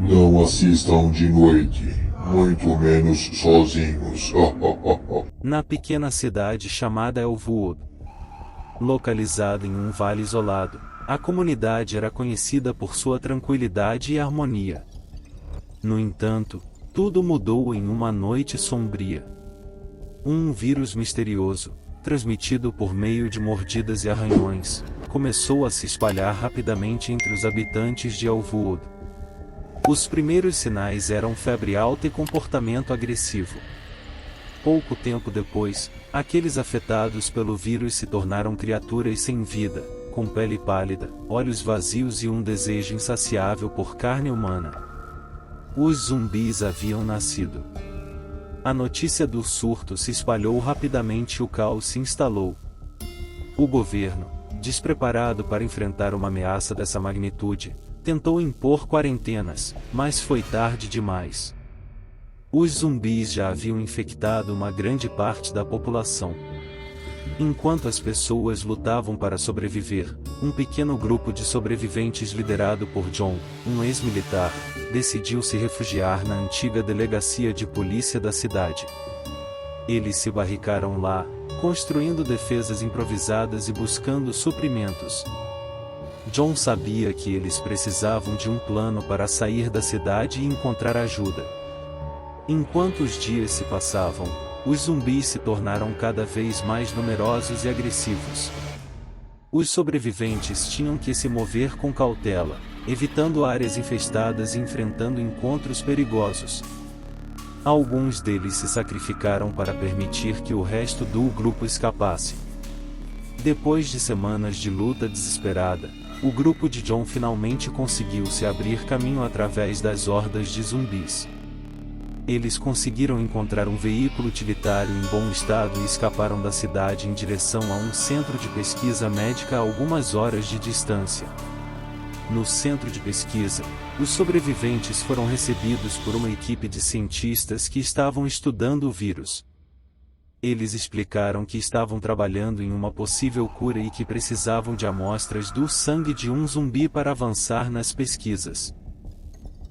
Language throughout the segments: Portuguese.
Não assistam de noite, muito menos sozinhos. Na pequena cidade chamada Elwood, localizada em um vale isolado, a comunidade era conhecida por sua tranquilidade e harmonia. No entanto, tudo mudou em uma noite sombria. Um vírus misterioso, transmitido por meio de mordidas e arranhões, começou a se espalhar rapidamente entre os habitantes de Elwood. Os primeiros sinais eram febre alta e comportamento agressivo. Pouco tempo depois, aqueles afetados pelo vírus se tornaram criaturas sem vida, com pele pálida, olhos vazios e um desejo insaciável por carne humana. Os zumbis haviam nascido. A notícia do surto se espalhou rapidamente e o caos se instalou. O governo, despreparado para enfrentar uma ameaça dessa magnitude, tentou impor quarentenas, mas foi tarde demais. Os zumbis já haviam infectado uma grande parte da população. Enquanto as pessoas lutavam para sobreviver, um pequeno grupo de sobreviventes liderado por John, um ex-militar, decidiu se refugiar na antiga delegacia de polícia da cidade. Eles se barricaram lá, construindo defesas improvisadas e buscando suprimentos. John sabia que eles precisavam de um plano para sair da cidade e encontrar ajuda. Enquanto os dias se passavam, os zumbis se tornaram cada vez mais numerosos e agressivos. Os sobreviventes tinham que se mover com cautela, evitando áreas infestadas e enfrentando encontros perigosos. Alguns deles se sacrificaram para permitir que o resto do grupo escapasse. Depois de semanas de luta desesperada, o grupo de John finalmente conseguiu se abrir caminho através das hordas de zumbis. Eles conseguiram encontrar um veículo utilitário em bom estado e escaparam da cidade em direção a um centro de pesquisa médica a algumas horas de distância. No centro de pesquisa, os sobreviventes foram recebidos por uma equipe de cientistas que estavam estudando o vírus. Eles explicaram que estavam trabalhando em uma possível cura e que precisavam de amostras do sangue de um zumbi para avançar nas pesquisas.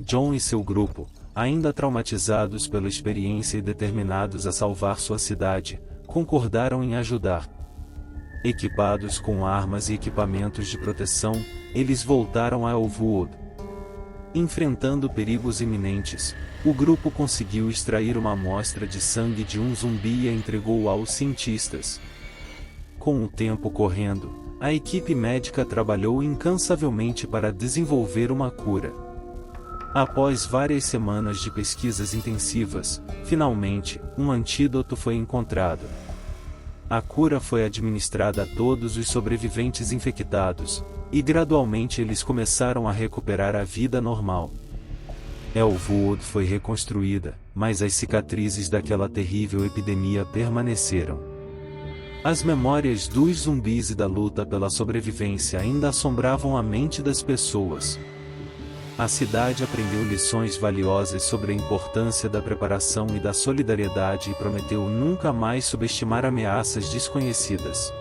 John e seu grupo, ainda traumatizados pela experiência e determinados a salvar sua cidade, concordaram em ajudar. Equipados com armas e equipamentos de proteção, eles voltaram a Elwood. Enfrentando perigos iminentes, o grupo conseguiu extrair uma amostra de sangue de um zumbi e a entregou aos cientistas. Com o tempo correndo, a equipe médica trabalhou incansavelmente para desenvolver uma cura. Após várias semanas de pesquisas intensivas, finalmente, um antídoto foi encontrado. A cura foi administrada a todos os sobreviventes infectados, e gradualmente eles começaram a recuperar a vida normal. Elwood foi reconstruída, mas as cicatrizes daquela terrível epidemia permaneceram. As memórias dos zumbis e da luta pela sobrevivência ainda assombravam a mente das pessoas. A cidade aprendeu lições valiosas sobre a importância da preparação e da solidariedade e prometeu nunca mais subestimar ameaças desconhecidas.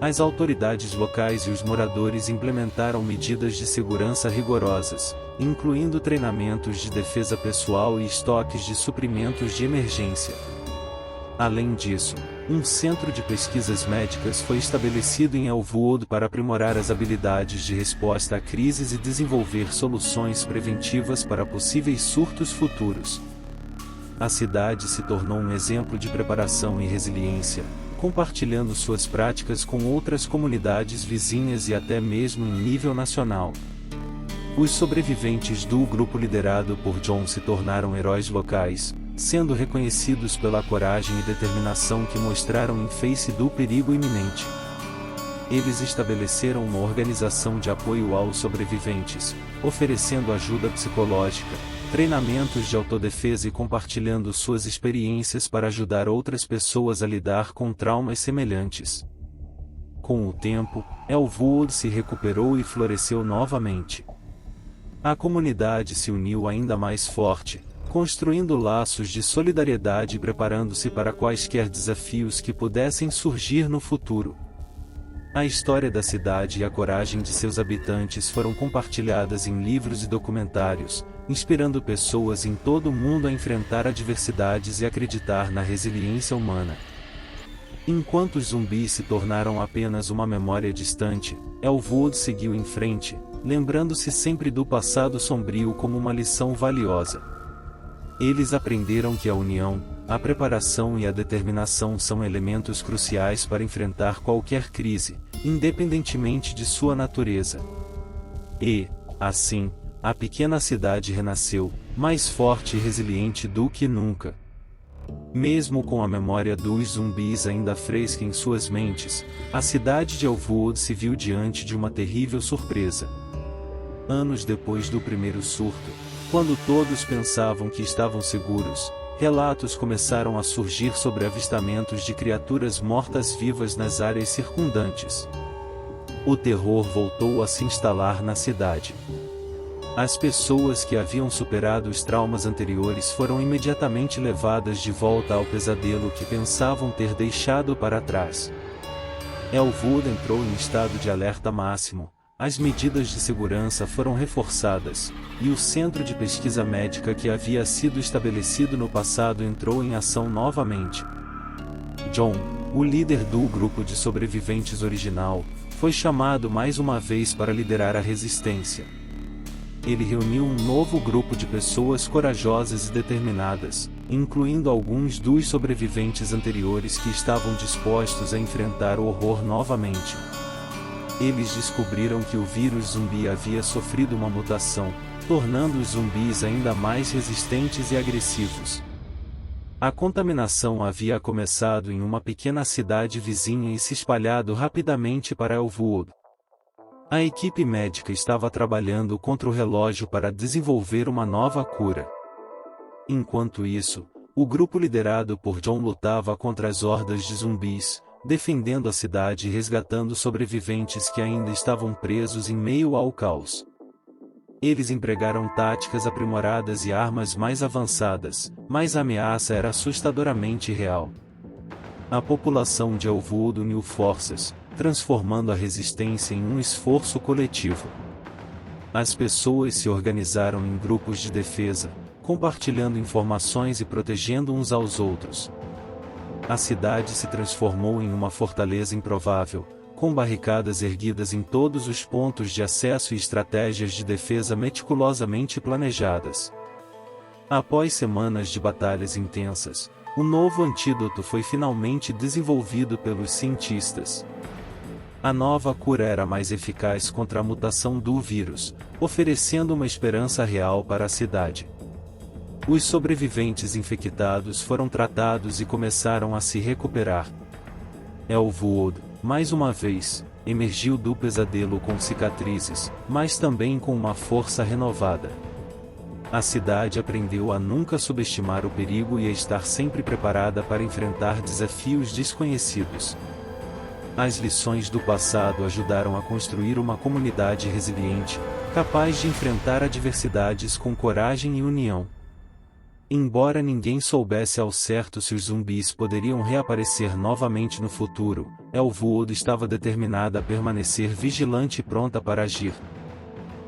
As autoridades locais e os moradores implementaram medidas de segurança rigorosas, incluindo treinamentos de defesa pessoal e estoques de suprimentos de emergência. Além disso, um centro de pesquisas médicas foi estabelecido em Elwood para aprimorar as habilidades de resposta a crises e desenvolver soluções preventivas para possíveis surtos futuros. A cidade se tornou um exemplo de preparação e resiliência, compartilhando suas práticas com outras comunidades vizinhas e até mesmo em nível nacional. Os sobreviventes do grupo liderado por John se tornaram heróis locais, sendo reconhecidos pela coragem e determinação que mostraram em face do perigo iminente. Eles estabeleceram uma organização de apoio aos sobreviventes, oferecendo ajuda psicológica, treinamentos de autodefesa e compartilhando suas experiências para ajudar outras pessoas a lidar com traumas semelhantes. Com o tempo, Elwood se recuperou e floresceu novamente. A comunidade se uniu ainda mais forte, construindo laços de solidariedade e preparando-se para quaisquer desafios que pudessem surgir no futuro. A história da cidade e a coragem de seus habitantes foram compartilhadas em livros e documentários, inspirando pessoas em todo o mundo a enfrentar adversidades e acreditar na resiliência humana. Enquanto os zumbis se tornaram apenas uma memória distante, Elwood seguiu em frente, lembrando-se sempre do passado sombrio como uma lição valiosa. Eles aprenderam que a união, a preparação e a determinação são elementos cruciais para enfrentar qualquer crise, independentemente de sua natureza. E, assim, a pequena cidade renasceu, mais forte e resiliente do que nunca. Mesmo com a memória dos zumbis ainda fresca em suas mentes, a cidade de Elwood se viu diante de uma terrível surpresa. Anos depois do primeiro surto, quando todos pensavam que estavam seguros, relatos começaram a surgir sobre avistamentos de criaturas mortas-vivas nas áreas circundantes. O terror voltou a se instalar na cidade. As pessoas que haviam superado os traumas anteriores foram imediatamente levadas de volta ao pesadelo que pensavam ter deixado para trás. Elwood entrou em estado de alerta máximo, as medidas de segurança foram reforçadas, e o centro de pesquisa médica que havia sido estabelecido no passado entrou em ação novamente. John, o líder do grupo de sobreviventes original, foi chamado mais uma vez para liderar a resistência. Ele reuniu um novo grupo de pessoas corajosas e determinadas, incluindo alguns dos sobreviventes anteriores que estavam dispostos a enfrentar o horror novamente. Eles descobriram que o vírus zumbi havia sofrido uma mutação, tornando os zumbis ainda mais resistentes e agressivos. A contaminação havia começado em uma pequena cidade vizinha e se espalhado rapidamente para Elwood. A equipe médica estava trabalhando contra o relógio para desenvolver uma nova cura. Enquanto isso, o grupo liderado por John lutava contra as hordas de zumbis, defendendo a cidade e resgatando sobreviventes que ainda estavam presos em meio ao caos. Eles empregaram táticas aprimoradas e armas mais avançadas, mas a ameaça era assustadoramente real. A população de Elwood uniu forças, transformando a resistência em um esforço coletivo. As pessoas se organizaram em grupos de defesa, compartilhando informações e protegendo uns aos outros. A cidade se transformou em uma fortaleza improvável, com barricadas erguidas em todos os pontos de acesso e estratégias de defesa meticulosamente planejadas. Após semanas de batalhas intensas, o novo antídoto foi finalmente desenvolvido pelos cientistas. A nova cura era mais eficaz contra a mutação do vírus, oferecendo uma esperança real para a cidade. Os sobreviventes infectados foram tratados e começaram a se recuperar. Elwood, mais uma vez, emergiu do pesadelo com cicatrizes, mas também com uma força renovada. A cidade aprendeu a nunca subestimar o perigo e a estar sempre preparada para enfrentar desafios desconhecidos. As lições do passado ajudaram a construir uma comunidade resiliente, capaz de enfrentar adversidades com coragem e união. Embora ninguém soubesse ao certo se os zumbis poderiam reaparecer novamente no futuro, Elwood estava determinada a permanecer vigilante e pronta para agir.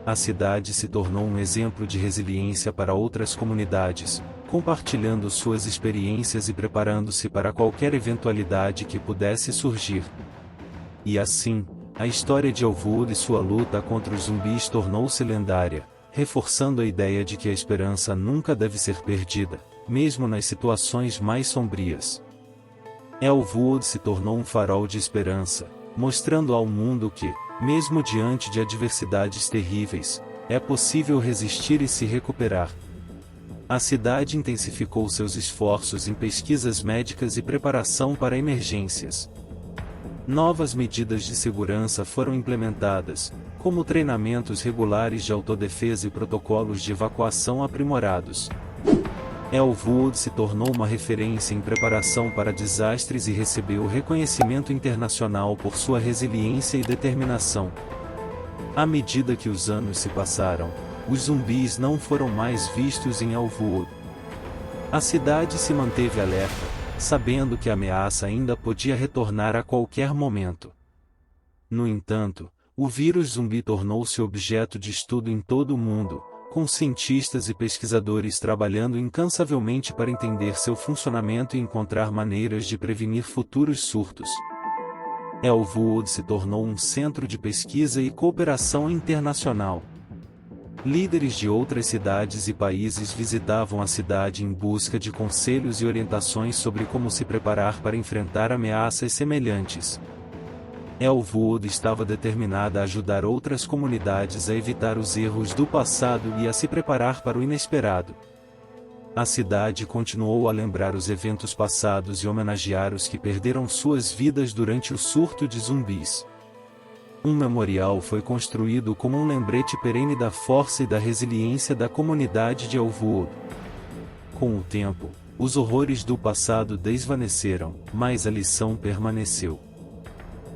A cidade se tornou um exemplo de resiliência para outras comunidades, compartilhando suas experiências e preparando-se para qualquer eventualidade que pudesse surgir. E assim, a história de Elwood e sua luta contra os zumbis tornou-se lendária, reforçando a ideia de que a esperança nunca deve ser perdida, mesmo nas situações mais sombrias. Elwood se tornou um farol de esperança, mostrando ao mundo que, mesmo diante de adversidades terríveis, é possível resistir e se recuperar. A cidade intensificou seus esforços em pesquisas médicas e preparação para emergências. Novas medidas de segurança foram implementadas, como treinamentos regulares de autodefesa e protocolos de evacuação aprimorados. Elwood se tornou uma referência em preparação para desastres e recebeu reconhecimento internacional por sua resiliência e determinação. À medida que os anos se passaram, os zumbis não foram mais vistos em Elwood. A cidade se manteve alerta, sabendo que a ameaça ainda podia retornar a qualquer momento. No entanto, o vírus zumbi tornou-se objeto de estudo em todo o mundo, com cientistas e pesquisadores trabalhando incansavelmente para entender seu funcionamento e encontrar maneiras de prevenir futuros surtos. Elwood se tornou um centro de pesquisa e cooperação internacional. Líderes de outras cidades e países visitavam a cidade em busca de conselhos e orientações sobre como se preparar para enfrentar ameaças semelhantes. Elwood estava determinada a ajudar outras comunidades a evitar os erros do passado e a se preparar para o inesperado. A cidade continuou a lembrar os eventos passados e homenagear os que perderam suas vidas durante o surto de zumbis. Um memorial foi construído como um lembrete perene da força e da resiliência da comunidade de Elwood. Com o tempo, os horrores do passado desvaneceram, mas a lição permaneceu.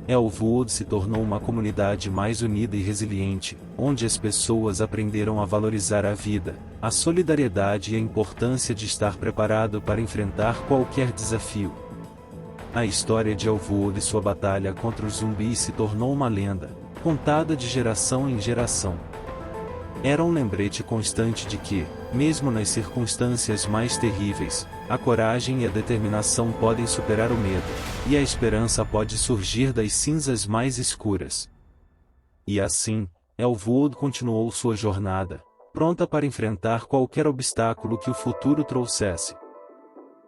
Elwood se tornou uma comunidade mais unida e resiliente, onde as pessoas aprenderam a valorizar a vida, a solidariedade e a importância de estar preparado para enfrentar qualquer desafio. A história de Elwood e sua batalha contra os zumbis se tornou uma lenda, contada de geração em geração. Era um lembrete constante de que, mesmo nas circunstâncias mais terríveis, a coragem e a determinação podem superar o medo, e a esperança pode surgir das cinzas mais escuras. E assim, Elwood continuou sua jornada, pronta para enfrentar qualquer obstáculo que o futuro trouxesse.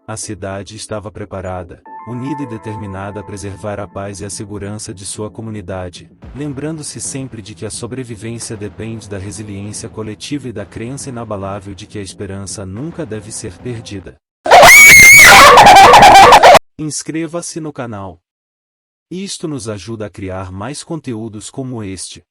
A cidade estava preparada, unida e determinada a preservar a paz e a segurança de sua comunidade, lembrando-se sempre de que a sobrevivência depende da resiliência coletiva e da crença inabalável de que a esperança nunca deve ser perdida. Inscreva-se no canal. Isto nos ajuda a criar mais conteúdos como este.